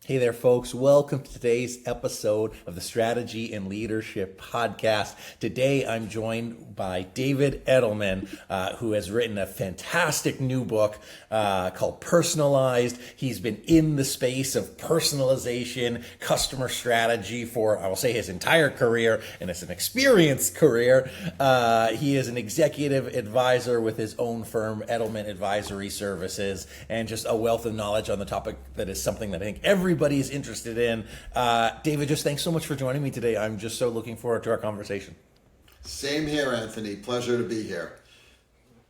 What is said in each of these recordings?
Hey there, folks. Welcome to today's episode of the Strategy and Leadership Podcast. Today, I'm joined by David Edelman, who has written a fantastic new book called Personalized. He's been in the space of personalization, customer strategy for, I will say, his entire career, and it's an experienced career. He is an executive advisor with his own firm, Edelman Advisory Services, and just a wealth of knowledge on the topic that is something that I think everybody's interested in. David, just thanks so much for joining me today. I'm just so looking forward to our conversation. Same here, Anthony. Pleasure to be here.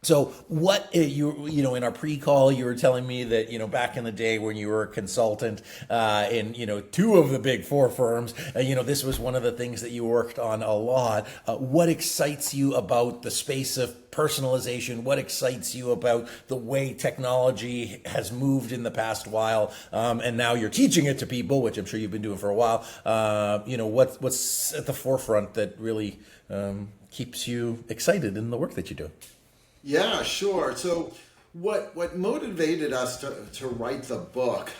So what you know in our pre-call you were telling me that back in the day when you were a consultant in two of the big four firms, this was one of the things that you worked on a lot. What excites you about the space of personalization? What excites you about the way technology has moved in the past while, and now you're teaching it to people, which I'm sure you've been doing for a while. What's at the forefront that really keeps you excited in the work that you do? Yeah, sure. So what motivated us to write the book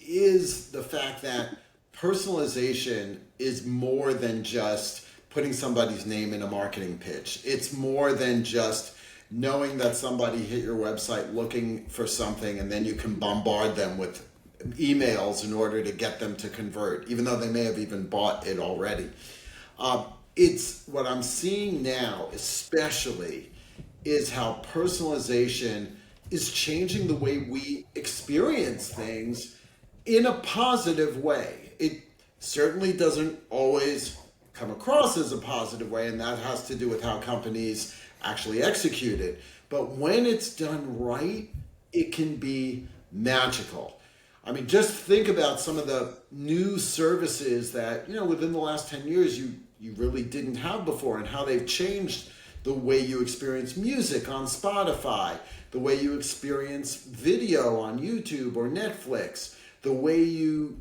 is the fact that personalization is more than just putting somebody's name in a marketing pitch. It's more than just knowing that somebody hit your website looking for something and then you can bombard them with emails in order to get them to convert, even though they may have even bought it already. It's what I'm seeing now, especially, is how personalization is changing the way we experience things in a positive way. It certainly doesn't always come across as a positive way, and that has to do with how companies actually execute it. But when it's done right, it can be magical. I mean, just think about some of the new services that, within the last 10 years you really didn't have before, and how they've changed the way you experience music on Spotify, the way you experience video on YouTube or Netflix, the way you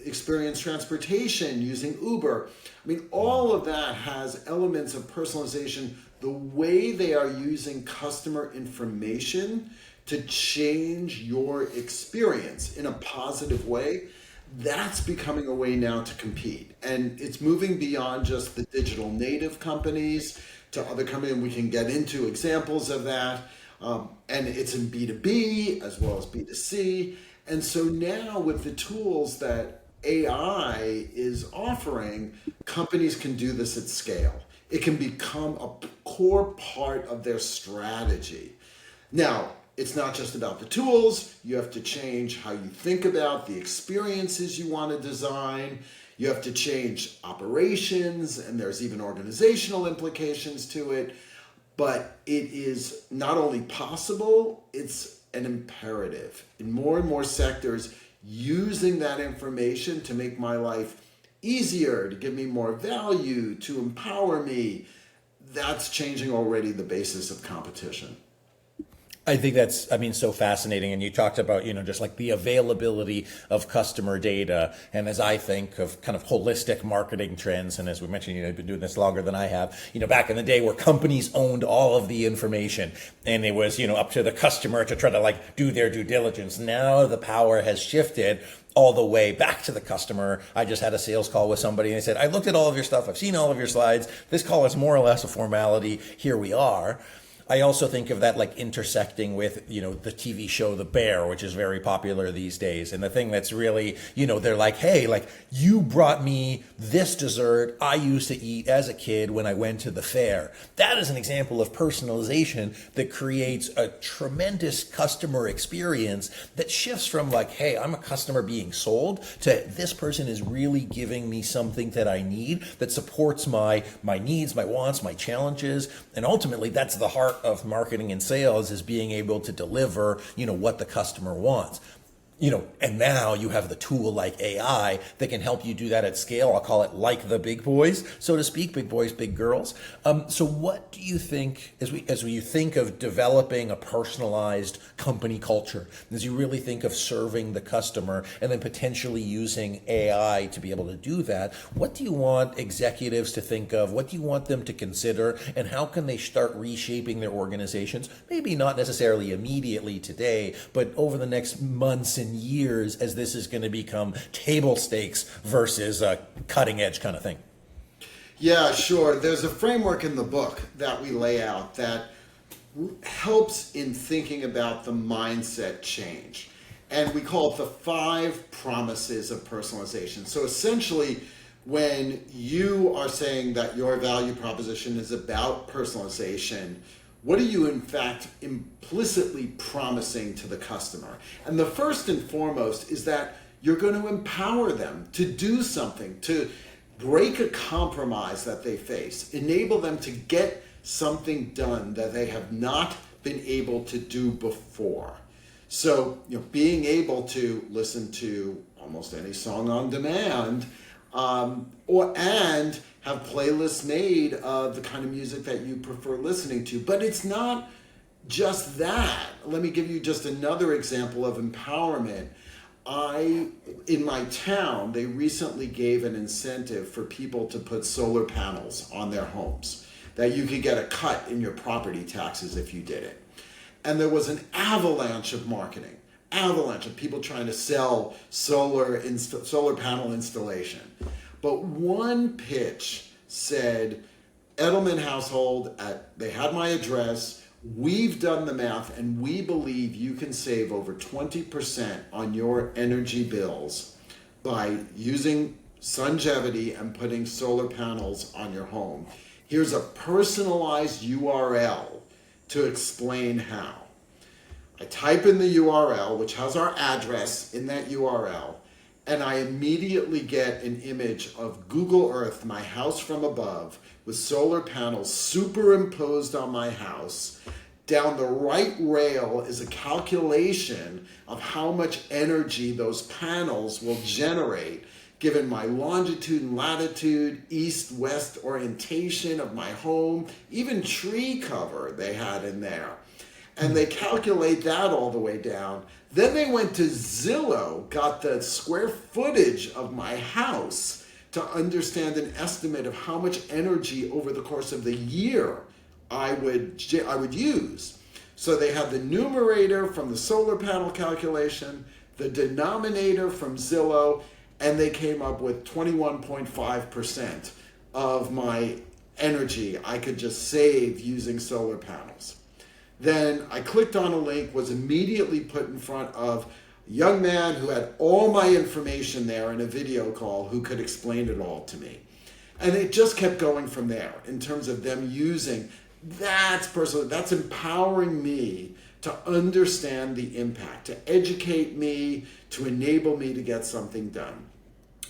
experience transportation using Uber. I mean, all of that has elements of personalization, the way they are using customer information to change your experience in a positive way. That's becoming a way now to compete. And it's moving beyond just the digital native companies to other companies, and we can get into examples of that. And it's in B2B as well as B2C. And so now with the tools that AI is offering, companies can do this at scale. It can become a core part of their strategy. Now, it's not just about the tools. You have to change how you think about the experiences you want to design. You have to change operations, and there's even organizational implications to it. But it is not only possible, it's an imperative. In more and more sectors, using that information to make my life easier, to give me more value, to empower me, that's changing already the basis of competition. I think that's, so fascinating. And you talked about, just like the availability of customer data. And as I think of kind of holistic marketing trends, and as we mentioned, you've been doing this longer than I have, back in the day where companies owned all of the information and it was, up to the customer to try to do their due diligence. Now the power has shifted all the way back to the customer. I just had a sales call with somebody and they said, I looked at all of your stuff. I've seen all of your slides. This call is more or less a formality. Here we are. I also think of that intersecting with, the TV show The Bear, which is very popular these days. And the thing that's really, they're like, hey, you brought me this dessert I used to eat as a kid when I went to the fair. That is an example of personalization that creates a tremendous customer experience that shifts from hey, I'm a customer being sold to this person is really giving me something that I need that supports my needs, my wants, my challenges. And ultimately, that's the heart of marketing and sales, is being able to deliver, what the customer wants. And now you have the tool like AI that can help you do that at scale. I'll call it like the big boys, so to speak, big boys, big girls. So what do you think, as we think of developing a personalized company culture, as you really think of serving the customer and then potentially using AI to be able to do that, what do you want executives to think of? What do you want them to consider? And how can they start reshaping their organizations? Maybe not necessarily immediately today, but over the next months and and years as this is going to become table stakes versus a cutting edge kind of thing? Yeah, sure. There's a framework in the book that we lay out that helps in thinking about the mindset change. And we call it the 5 promises of personalization. So essentially, when you are saying that your value proposition is about personalization, what are you in fact implicitly promising to the customer? And the first and foremost is that you're going to empower them to do something, to break a compromise that they face, enable them to get something done that they have not been able to do before. So, being able to listen to almost any song on demand, and have playlists made of the kind of music that you prefer listening to. But it's not just that. Let me give you just another example of empowerment. In my town, they recently gave an incentive for people to put solar panels on their homes, that you could get a cut in your property taxes if you did it. And there was an avalanche of marketing, avalanche of people trying to sell solar panel installation. But one pitch said, Edelman household, they had my address, we've done the math, and we believe you can save over 20% on your energy bills by using Sungevity and putting solar panels on your home. Here's a personalized URL to explain how. I type in the URL, which has our address in that URL, and I immediately get an image of Google Earth, my house from above, with solar panels superimposed on my house. Down the right rail is a calculation of how much energy those panels will generate, given my longitude and latitude, east-west orientation of my home, even tree cover they had in there. And they calculate that all the way down. Then they went to Zillow, got the square footage of my house to understand an estimate of how much energy over the course of the year I would use. So they had the numerator from the solar panel calculation, the denominator from Zillow, and they came up with 21.5% of my energy I could just save using solar panels. Then I clicked on a link, was immediately put in front of a young man who had all my information there in a video call who could explain it all to me. And it just kept going from there in terms of them using, that's personal, that's empowering me to understand the impact, to educate me, to enable me to get something done.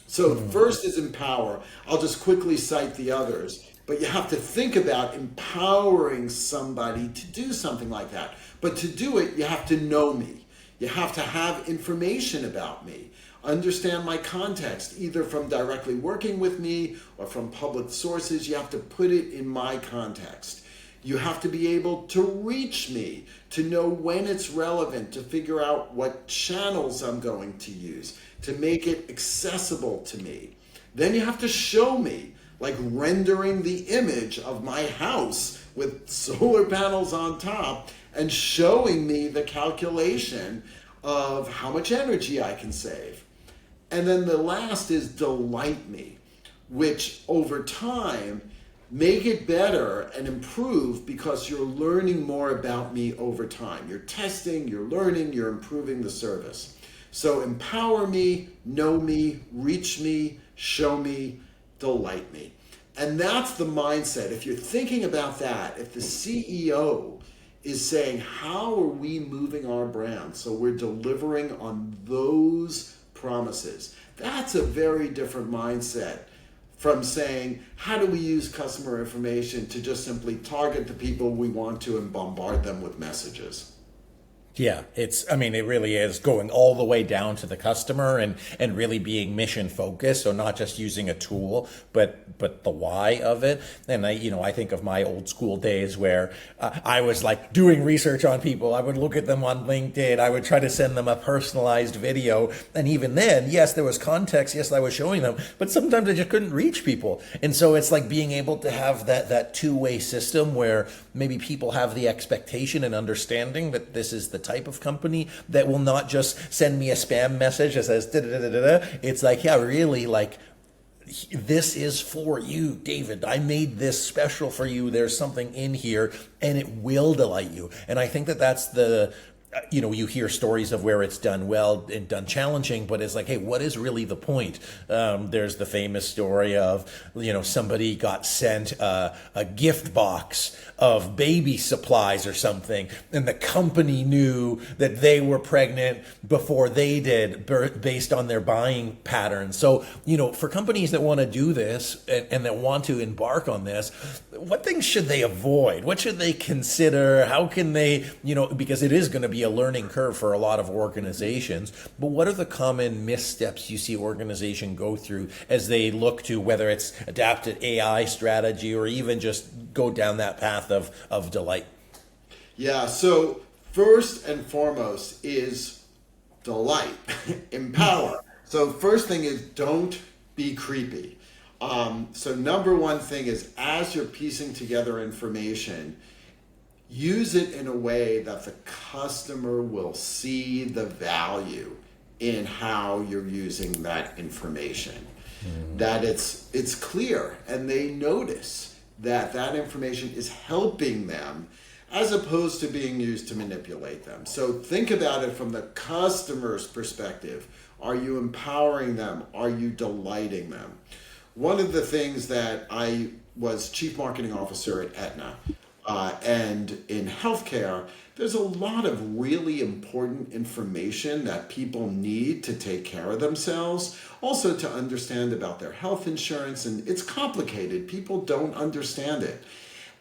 So first is empower. I'll just quickly cite the others. But you have to think about empowering somebody to do something like that. But to do it, you have to know me. You have to have information about me. Understand my context, either from directly working with me or from public sources. You have to put it in my context. You have to be able to reach me, to know when it's relevant, to figure out what channels I'm going to use, to make it accessible to me. Then you have to show me, like rendering the image of my house with solar panels on top and showing me the calculation of how much energy I can save. And then the last is delight me, which over time make it better and improve because you're learning more about me over time. You're testing, you're learning, you're improving the service. So empower me, know me, reach me, show me, delight me. And that's the mindset. If you're thinking about that, if the CEO is saying, how are we moving our brand so we're delivering on those promises, that's a very different mindset from saying, how do we use customer information to just simply target the people we want to and bombard them with messages. Yeah, it really is going all the way down to the customer and really being mission focused. So not just using a tool, but the why of it. And I think of my old school days where I was like doing research on people. I would look at them on LinkedIn. I would try to send them a personalized video. And even then, yes, there was context. Yes, I was showing them, but sometimes I just couldn't reach people. And so it's like being able to have that two-way system where maybe people have the expectation and understanding that this is the type of company that will not just send me a spam message that says da da da da da. It's like, yeah, really, like, this is for you, David. I made this special for you. There's something in here, and it will delight you. And I think that that's the, you hear stories of where it's done well and done challenging, but it's like, hey, what is really the point? There's the famous story of, somebody got sent a gift box of baby supplies or something, and the company knew that they were pregnant before they did, based on their buying patterns. So, for companies that want to do this and that want to embark on this, what things should they avoid? What should they consider? How can they, because it is going to be a learning curve for a lot of organizations, but what are the common missteps you see organization go through as they look to whether it's adapt an AI strategy or even just go down that path of delight? Yeah, so first and foremost is delight, empower. So first thing is don't be creepy. So number one thing is, as you're piecing together information, use it in a way that the customer will see the value in how you're using that information. That it's clear and they notice that information is helping them as opposed to being used to manipulate them. So think about it from the customer's perspective. Are you empowering them? Are you delighting them? One of the things that I was chief marketing officer at Aetna, and in healthcare, there's a lot of really important information that people need to take care of themselves, also to understand about their health insurance, and it's complicated. People don't understand it.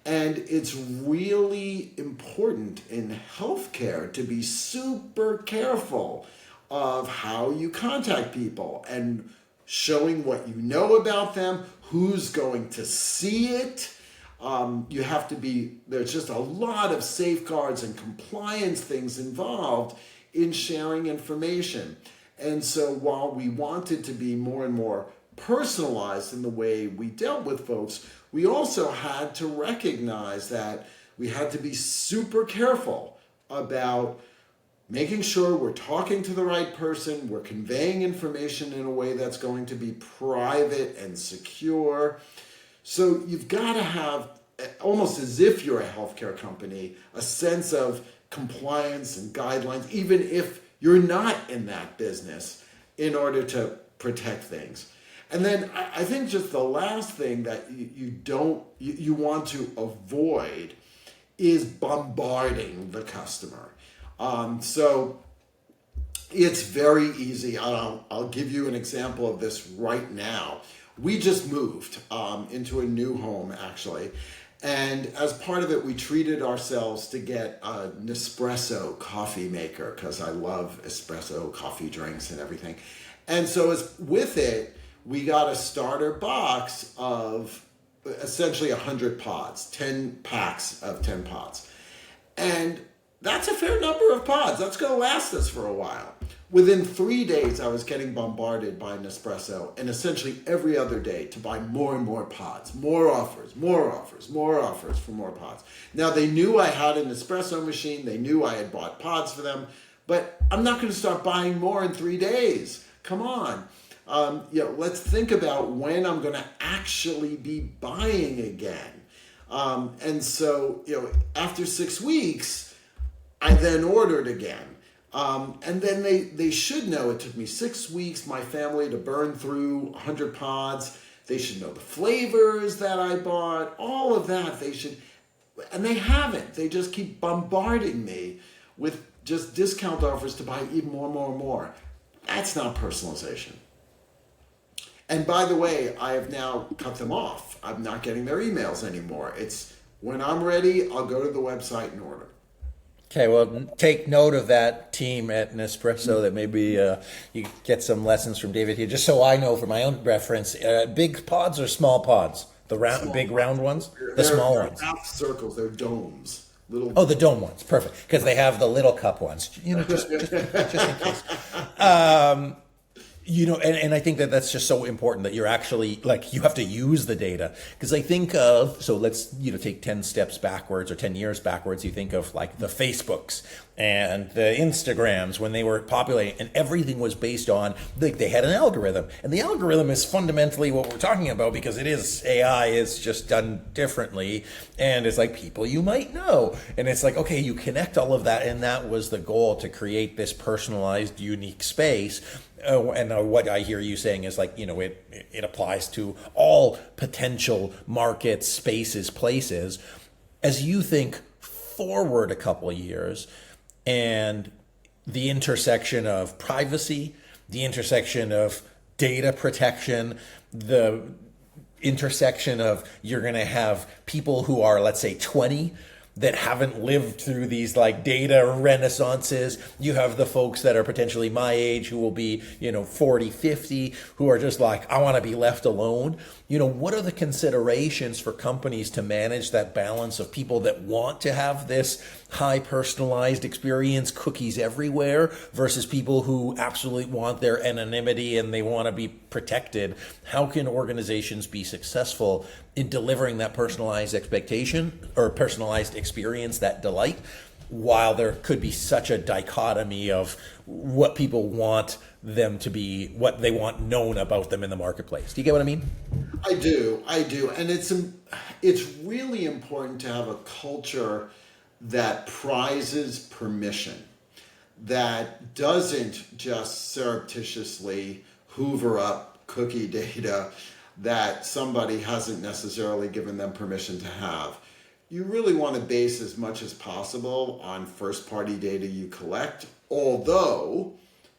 And it's really important in healthcare to be super careful of how you contact people and showing what you know about them, who's going to see it. You have to be, there's just a lot of safeguards and compliance things involved in sharing information. And so while we wanted to be more and more personalized in the way we dealt with folks, we also had to recognize that we had to be super careful about making sure we're talking to the right person, we're conveying information in a way that's going to be private and secure. So you've got to have, almost as if you're a healthcare company, a sense of compliance and guidelines, even if you're not in that business, in order to protect things. And then I think just the last thing that you want to avoid is bombarding the customer. So it's very easy. I'll give you an example of this right now. We just moved into a new home, actually. And as part of it, we treated ourselves to get a Nespresso coffee maker, because I love espresso coffee drinks and everything. And so with it, we got a starter box of essentially 100 pods, 10 packs of 10 pods. And that's a fair number of pods. That's going to last us for a while. Within 3 days, I was getting bombarded by Nespresso, and essentially every other day to buy more and more pods, more offers for more pods. Now, they knew I had an espresso machine. They knew I had bought pods for them, but I'm not going to start buying more in 3 days. Come on. Let's think about when I'm going to actually be buying again. And so, after 6 weeks, I then ordered again. And then they should know it took me 6 weeks, my family, to burn through 100 pods. They should know the flavors that I bought, all of that. They should, and they haven't. They just keep bombarding me with just discount offers to buy even more and more and more. That's not personalization. And by the way, I have now cut them off. I'm not getting their emails anymore. It's when I'm ready, I'll go to the website and order. Okay, well, take note of that team at Nespresso, that maybe you get some lessons from David here, just so I know for my own reference. Big pods or small pods? The big round ones? The small ones? They're half circles. They're domes. Oh, the dome ones. Perfect. Because they have the little cup ones. Just in case. And I think that that's just so important that you're actually, you have to use the data. Because I think of, so let's, take 10 steps backwards or 10 years backwards. You think of the Facebooks and the Instagrams when they were populating, and everything was based on, they had an algorithm, and the algorithm is fundamentally what we're talking about, because it is AI is just done differently, and it's like people you might know, and it's like, okay, you connect all of that, and that was the goal, to create this personalized, unique space. And what I hear you saying is like, it applies to all potential markets, spaces, places. As you think forward a couple of years, and the intersection of privacy, the intersection of data protection, the intersection of, you're going to have people who are, let's say, 20, that haven't lived through these like data renaissances. You have the folks that are potentially my age who will be, 40, 50, who are just like, I want to be left alone. What are the considerations for companies to manage that balance of people that want to have this high personalized experience, cookies everywhere, versus people who absolutely want their anonymity and they want to be protected? How can organizations be successful in delivering that personalized expectation or personalized experience, that delight, while there could be such a dichotomy of what people want them to be, what they want known about them in the marketplace? Do you get what I mean? I do, and it's really important to have a culture that prizes permission, that doesn't just surreptitiously hoover up cookie data that somebody hasn't necessarily given them permission to have. You really want to base as much as possible on first-party data you collect, although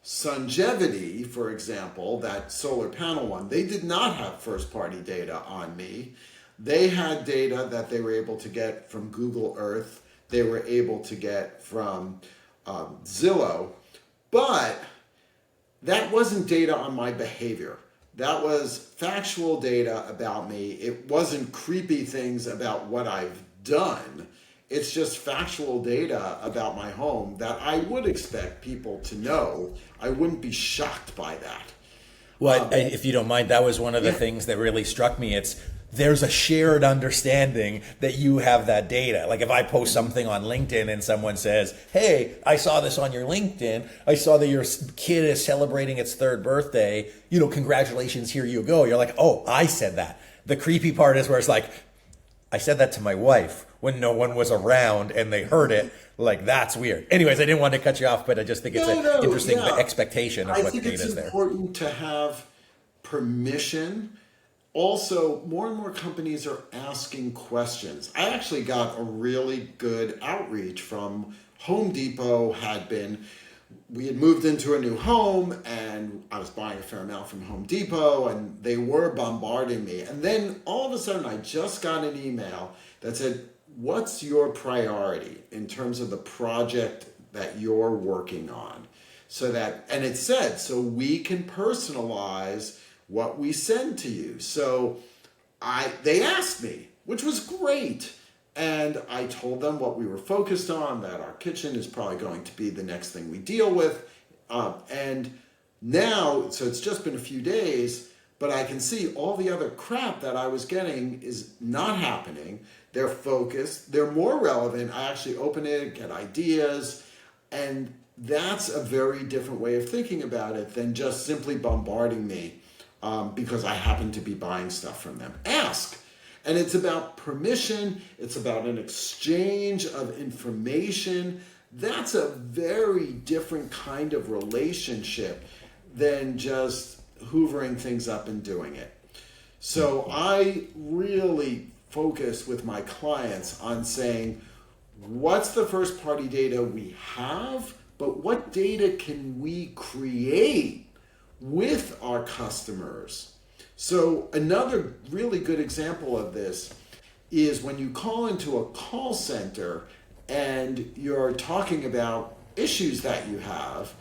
Sungevity, for example, that solar panel one, they did not have first-party data on me. They had data that they were able to get from Google Earth, they were able to get from Zillow, but that wasn't data on my behavior. That was factual data about me. It wasn't creepy things about what I've done. It's just factual data about my home that I would expect people to know. I wouldn't be shocked by that. Well, if you don't mind, that was one of the things that really struck me. There's a shared understanding that you have that data. Like if I post something on LinkedIn and someone says, hey, I saw this on your LinkedIn. I saw that your kid is celebrating its 3rd birthday. Congratulations, here you go. You're like, oh, I said that. The creepy part is where it's like, I said that to my wife when no one was around and they heard it. Like, that's weird. Anyways, I didn't want to cut you off, but I just think it's interesting, the expectation of what data is there. I think it's important to have permission. Also, more and more companies are asking questions. I actually got a really good outreach from Home Depot. We had moved into a new home and I was buying a fair amount from Home Depot and they were bombarding me. And then all of a sudden I just got an email that said, what's your priority in terms of the project that you're working on? And it said, so we can personalize what we send to you. So they asked me, which was great. And I told them what we were focused on, that our kitchen is probably going to be the next thing we deal with. And now, so it's just been a few days, but I can see all the other crap that I was getting is not happening. They're focused, they're more relevant. I actually open it, get ideas, and that's a very different way of thinking about it than just simply bombarding me because I happen to be buying stuff from them. Ask. And it's about permission. It's about an exchange of information. That's a very different kind of relationship than just hoovering things up and doing it. So I really focus with my clients on saying, what's the first party data we have, but what data can we create with our customers? So another really good example of this is when you call into a call center and you're talking about issues that you have,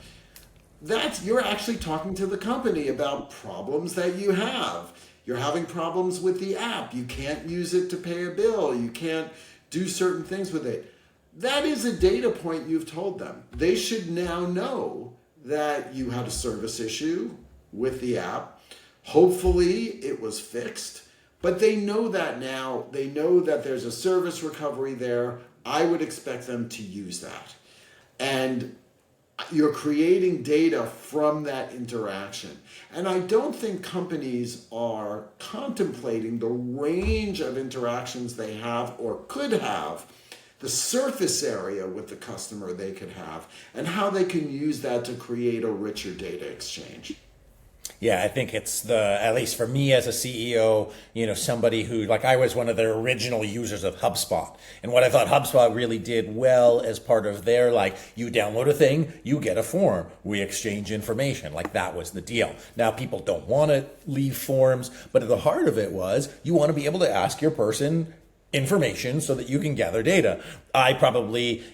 you're actually talking to the company about problems that you have. You're having problems with the app. You can't use it to pay a bill. You can't do certain things with it. That is a data point you've told them. They should now know that you had a service issue with the app. Hopefully it was fixed, but they know that now. They know that there's a service recovery there. I would expect them to use that. And you're creating data from that interaction. And I don't think companies are contemplating the range of interactions they have or could have, the surface area with the customer they could have, and how they can use that to create a richer data exchange. Yeah, I think it's at least for me as a CEO, somebody who, like, I was one of the original users of HubSpot. And what I thought HubSpot really did well as part of their, like, you download a thing, you get a form, we exchange information. Like, that was the deal. Now, people don't want to leave forms, but at the heart of it was you want to be able to ask your person information so that you can gather data. I probably,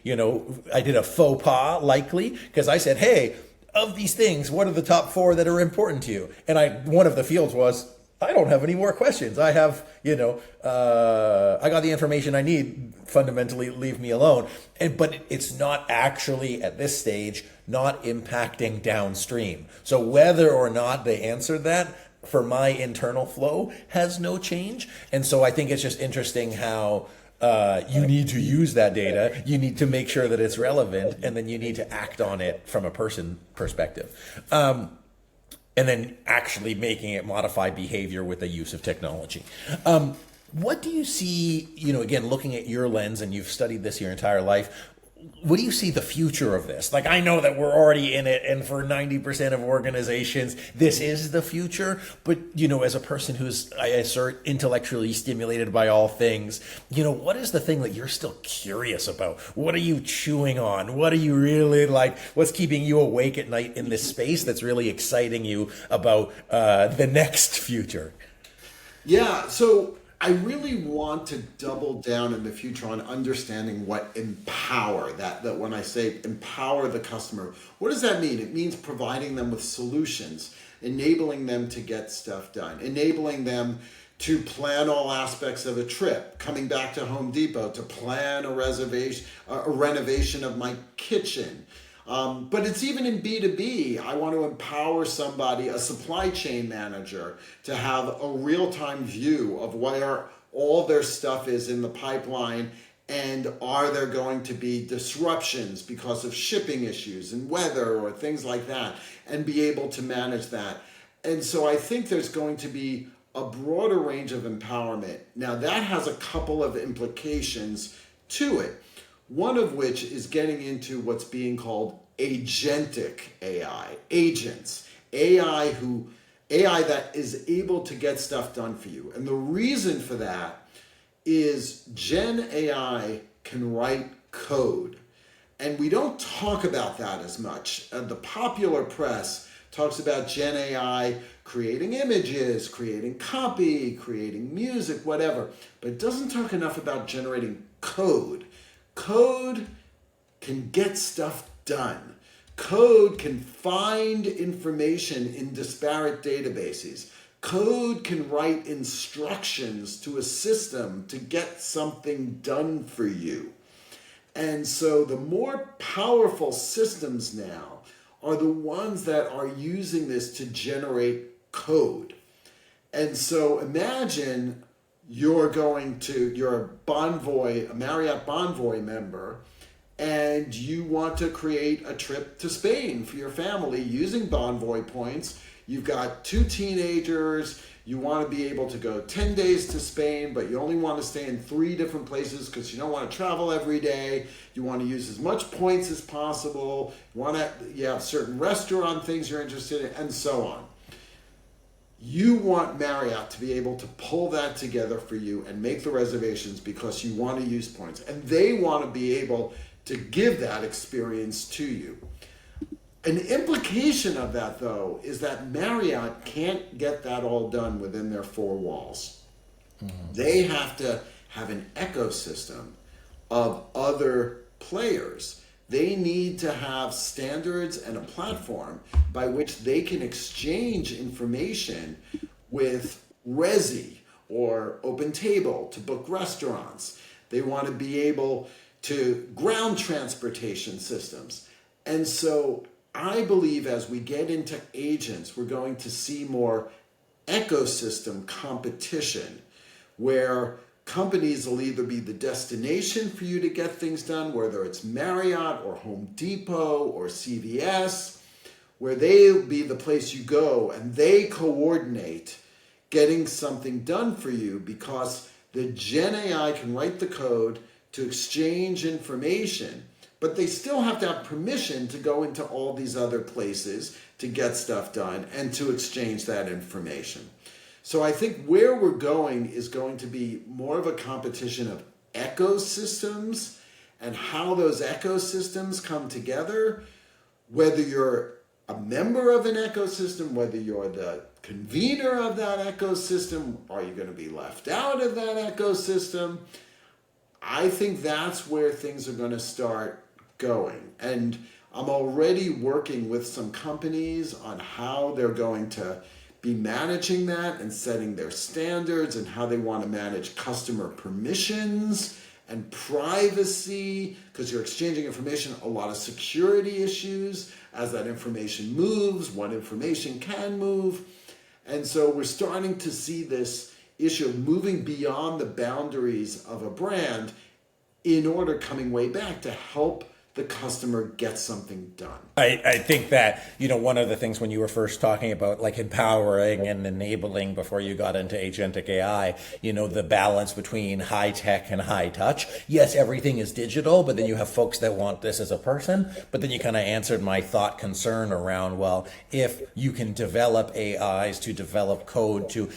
I did a faux pas likely because I said, hey, of these things, what are the top 4 that are important to you? And one of the fields was, I don't have any more questions. I have, I got the information I need. Fundamentally, leave me alone. But it's not actually at this stage not impacting downstream. So whether or not they answered that, for my internal flow, has no change. And so I think it's just interesting how you need to use that data, you need to make sure that it's relevant, and then you need to act on it from a person perspective. And then actually making it modify behavior with the use of technology. What do you see, again, looking at your lens, and you've studied this your entire life, what do you see the future of this? Like, I know that we're already in it, and for 90% of organizations, this is the future. But, as a person who's, I assert, intellectually stimulated by all things, what is the thing that you're still curious about? What are you chewing on? What are you really like? What's keeping you awake at night in this space that's really exciting you about the next future? Yeah, so I really want to double down in the future on understanding what empower, that when I say empower the customer, what does that mean? It means providing them with solutions, enabling them to get stuff done, enabling them to plan all aspects of a trip, coming back to Home Depot to plan a renovation of my kitchen. But it's even in B2B. I want to empower somebody, a supply chain manager, to have a real-time view of where all their stuff is in the pipeline, and are there going to be disruptions because of shipping issues and weather or things like that, and be able to manage that. And so I think there's going to be a broader range of empowerment. Now, that has a couple of implications to it. One of which is getting into what's being called agentic AI, agents, AI that is able to get stuff done for you. And the reason for that is Gen AI can write code. And we don't talk about that as much. The popular press talks about Gen AI creating images, creating copy, creating music, whatever. But it doesn't talk enough about generating code. Code can get stuff done. Code can find information in disparate databases. Code can write instructions to a system to get something done for you. And so the more powerful systems now are the ones that are using this to generate code. And so imagine you're a Bonvoy, a Marriott Bonvoy member, and you want to create a trip to Spain for your family using Bonvoy points. You've got 2 teenagers, you want to be able to go 10 days to Spain, but you only want to stay in 3 different places because you don't want to travel every day. You want to use as much points as possible. You have certain restaurant things you're interested in, and so on. You want Marriott to be able to pull that together for you and make the reservations because you want to use points. And they want to be able to give that experience to you. An implication of that, though, is that Marriott can't get that all done within their 4 walls. Mm-hmm. They have to have an ecosystem of other players. They need to have standards and a platform by which they can exchange information with Resi or OpenTable to book restaurants. They want to be able to ground transportation systems. And so I believe as we get into agents, we're going to see more ecosystem competition where companies will either be the destination for you to get things done, whether it's Marriott or Home Depot or CVS, where they'll be the place you go and they coordinate getting something done for you because the Gen AI can write the code to exchange information, but they still have to have permission to go into all these other places to get stuff done and to exchange that information. So I think where we're going is going to be more of a competition of ecosystems and how those ecosystems come together, whether you're a member of an ecosystem, whether you're the convener of that ecosystem, are you going to be left out of that ecosystem? I think that's where things are going to start going. And I'm already working with some companies on how they're going to be managing that and setting their standards and how they want to manage customer permissions and privacy, because you're exchanging information, a lot of security issues as that information moves, what information can move. And so we're starting to see this issue of moving beyond the boundaries of a brand in order coming way back to help the customer get something done. I think that, one of the things when you were first talking about like empowering and enabling before you got into Agentic AI, the balance between high tech and high touch. Yes, everything is digital, but then you have folks that want this as a person. But then you kind of answered my thought concern around, well, if you can develop AIs to develop code to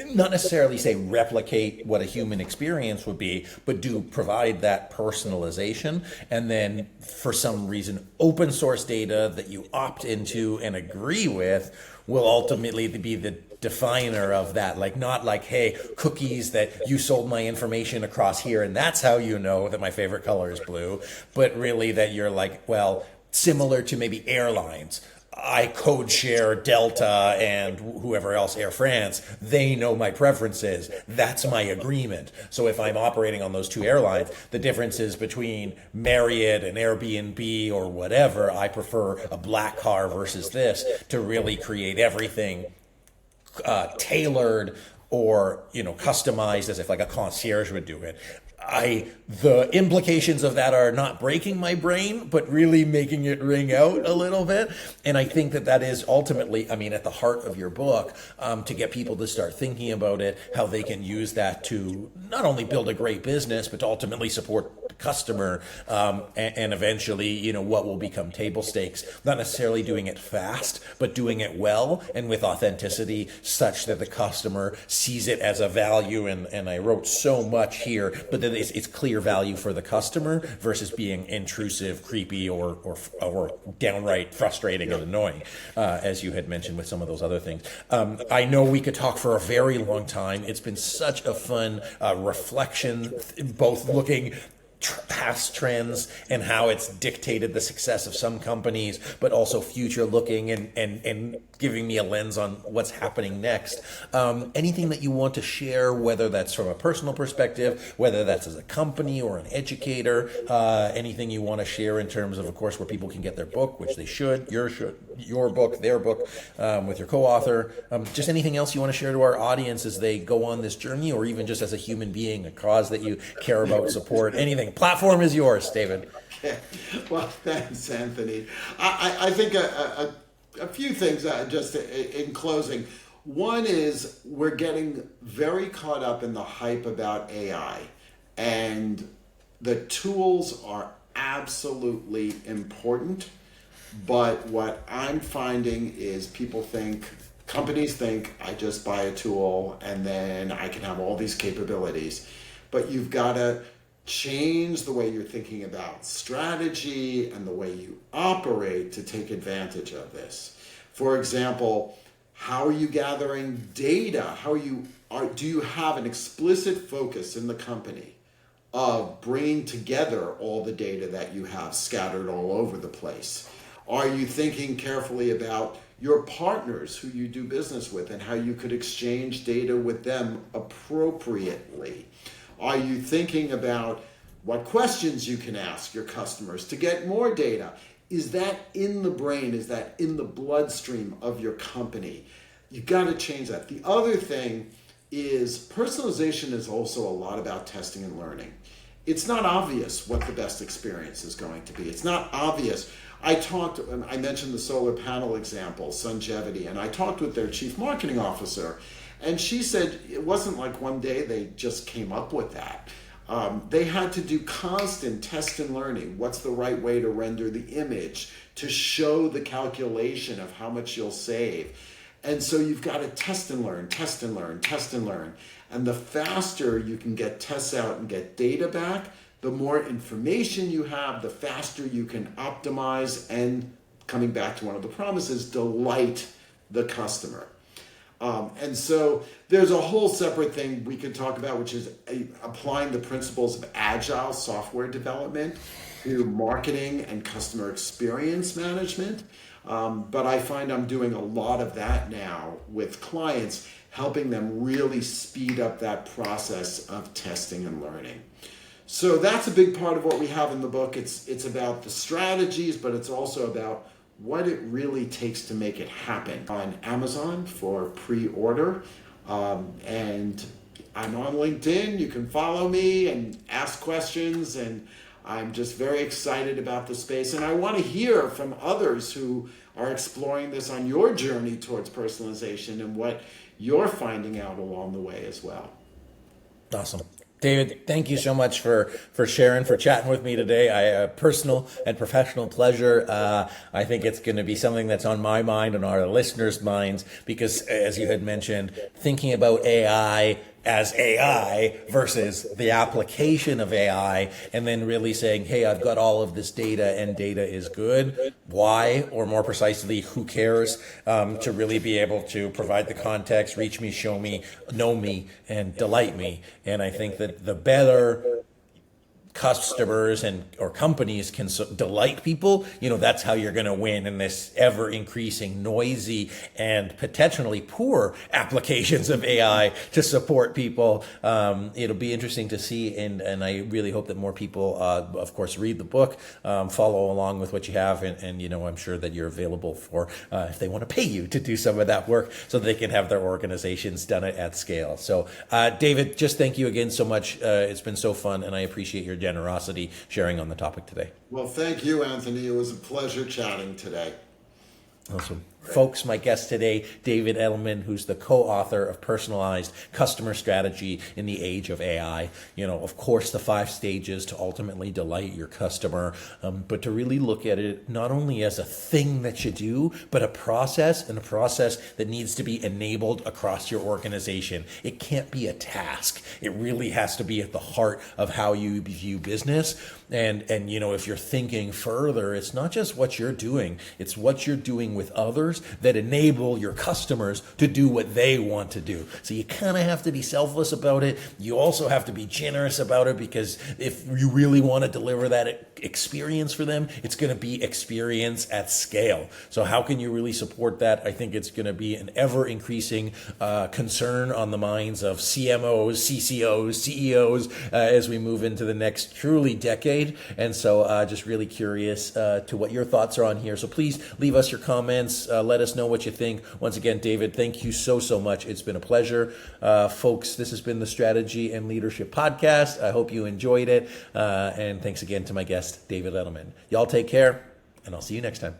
not necessarily say replicate what a human experience would be, but do provide that personalization, and then for some reason open source data that you opt into and agree with will ultimately be the definer of that. Like, not like, hey, cookies that you sold my information across here and that's how you know that my favorite color is blue, but really that you're like, well, similar to maybe airlines. I code share Delta and whoever else, Air France, they know my preferences. That's my agreement. So if I'm operating on those two airlines, the differences between Marriott and Airbnb or whatever, I prefer a black car versus this, to really create everything tailored or customized as if like a concierge would do it. The implications of that are not breaking my brain, but really making it ring out a little bit. And I think that is ultimately, at the heart of your book, to get people to start thinking about it, how they can use that to not only build a great business, but to ultimately support the customer, and eventually, what will become table stakes. Not necessarily doing it fast, but doing it well and with authenticity, such that the customer sees it as a value. And I wrote so much here, but that it's clear value for the customer versus being intrusive, creepy, or downright frustrating and annoying, as you had mentioned with some of those other things. I know we could talk for a very long time. It's been such a fun reflection, both looking past trends and how it's dictated the success of some companies, but also future looking and giving me a lens on what's happening next. Anything that you want to share, whether that's from a personal perspective, whether that's as a company or an educator, anything you want to share in terms of course, where people can get their book, which they should, your book, their book, with your co-author, just anything else you want to share to our audience as they go on this journey, or even just as a human being, a cause that you care about, support, anything. Platform is yours, David. Okay. Well, thanks, Anthony. I think a few things just in closing. One is we're getting very caught up in the hype about AI, and the tools are absolutely important. But what I'm finding is companies think I just buy a tool and then I can have all these capabilities. But you've got to change the way you're thinking about strategy and the way you operate to take advantage of this. For example, how are you gathering data? Do you have an explicit focus in the company of bringing together all the data that you have scattered all over the place? Are you thinking carefully about your partners who you do business with and how you could exchange data with them appropriately? Are you thinking about what questions you can ask your customers to get more data? Is that in the brain? Is that in the bloodstream of your company? You got to change that. The other thing is personalization is also a lot about testing and learning. It's not obvious what the best experience is going to be. It's not obvious. I mentioned the solar panel example, Sungevity, and I talked with their chief marketing officer, and she said it wasn't like one day they just came up with that. They had to do constant test and learning. What's the right way to render the image to show the calculation of how much you'll save? And so you've got to test and learn, test and learn, test and learn. And the faster you can get tests out and get data back, the more information you have, the faster you can optimize and, coming back to one of the promises, delight the customer. And so there's a whole separate thing we could talk about, which is applying the principles of agile software development to marketing and customer experience management. But I find I'm doing a lot of that now with clients, helping them really speed up that process of testing and learning. So that's a big part of what we have in the book. It's about the strategies, but it's also about what it really takes to make it happen. On Amazon for pre-order, and I'm on LinkedIn. You can follow me and ask questions, and I'm just very excited about the space. And I want to hear from others who are exploring this on your journey towards personalization and what you're finding out along the way as well. Awesome. David, thank you so much for sharing, for chatting with me today. A personal and professional pleasure. I think it's going to be something that's on my mind and our listeners' minds because, as you had mentioned, thinking about AI as AI versus the application of AI, and then really saying, hey, I've got all of this data and data is good. Why, or more precisely, who cares, to really be able to provide the context, reach me, show me, know me, and delight me. And I think that the better customers and or companies can delight people, that's how you're going to win in this ever increasing noisy and potentially poor applications of AI to support people. It'll be interesting to see, and I really hope that more people of course read the book, follow along with what you have, and I'm sure that you're available for if they want to pay you to do some of that work so that they can have their organizations done it at scale. So David, just thank you again so much. It's been so fun, and I appreciate your generosity sharing on the topic today. Well, thank you, Anthony. It was a pleasure chatting today. Awesome. Folks, my guest today, David Edelman, who's the co-author of Personalized Customer Strategy in the Age of AI. Of course, the 5 stages to ultimately delight your customer, but to really look at it not only as a thing that you do, but a process, and a process that needs to be enabled across your organization. It can't be a task. It really has to be at the heart of how you view business. And if you're thinking further, it's not just what you're doing, it's what you're doing with others that enable your customers to do what they want to do. So you kind of have to be selfless about it. You also have to be generous about it, because if you really want to deliver that experience for them, it's going to be experience at scale. So how can you really support that? I think it's going to be an ever increasing concern on the minds of CMOs, CCOs, CEOs as we move into the next truly decade. And so just really curious to what your thoughts are on here. So please leave us your comments. Let us know what you think. Once again, David, thank you so much. It's been a pleasure. Folks, this has been the Strategy and Leadership Podcast. I hope you enjoyed it. And thanks again to my guest, David Edelman. Y'all take care, and I'll see you next time.